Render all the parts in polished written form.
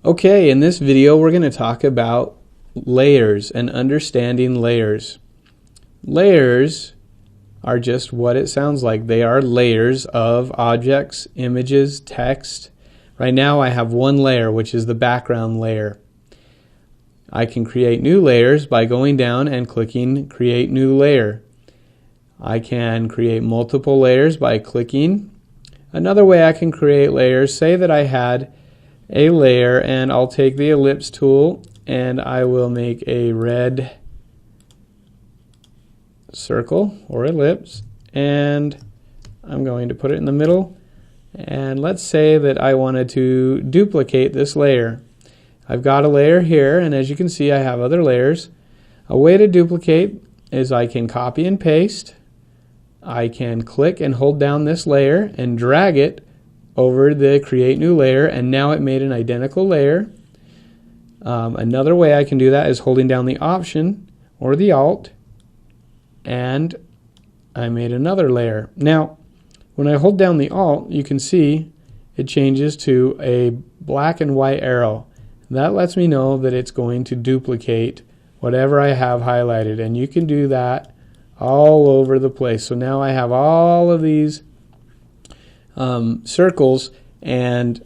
Okay, in this video we're going to talk about layers and understanding layers. Layers are just what it sounds like. They are layers of objects, images, text. Right now I have one layer, which is the background layer. I can create new layers by going down and clicking Create New Layer. I can create multiple layers by clicking. Another way I can create layers, say that I had a layer, and I'll take the ellipse tool and I will make a red circle or ellipse, and I'm going to put it in the middle. And let's say that I wanted to duplicate this layer. I've got a layer here, and as you can see I have other layers. A way to duplicate is I can copy and paste. I can click and hold down this layer and drag it over the Create New Layer, and now it made an identical layer. Another way I can do that is holding down the Option or the Alt, and I made another layer. Now when I hold down the Alt, you can see it changes to a black and white arrow. That lets me know that it's going to duplicate whatever I have highlighted, and you can do that all over the place. So now I have all of these circles, and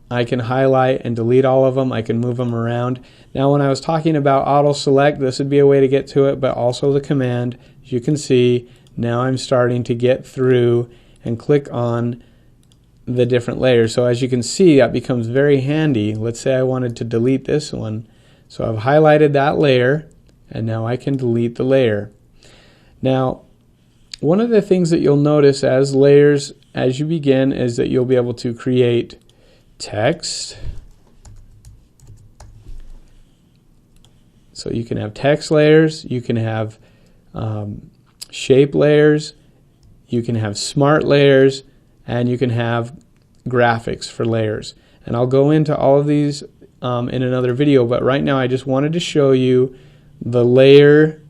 I can highlight and delete all of them. I can move them around. Now when I was talking about auto select, this would be a way to get to it, but also the command. As you can see, now I'm starting to get through and click on the different layers. So as you can see, that becomes very handy. Let's say I wanted to delete this one. So I've highlighted that layer, and now I can delete the layer. Now one of the things that you'll notice as layers as you begin is that you'll be able to create text. So you can have text layers, you can have shape layers, you can have smart layers, and you can have graphics for layers. And I'll go into all of these in another video, but right now I just wanted to show you the layer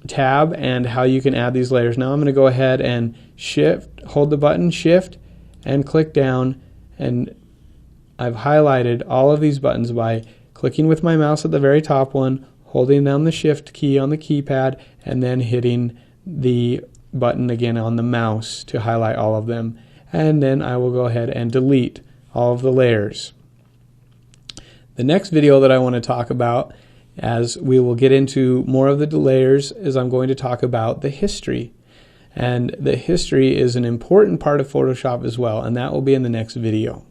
tab and how you can add these layers. Now I'm going to go ahead and hold the button Shift and click down, and I've highlighted all of these buttons by clicking with my mouse at the very top one, holding down the Shift key on the keypad, and then hitting the button again on the mouse to highlight all of them. And then I will go ahead and delete all of the layers. The next video that I want to talk about, as we will get into more of the layers, is I'm going to talk about the history. And the history is an important part of Photoshop as well, and that will be in the next video.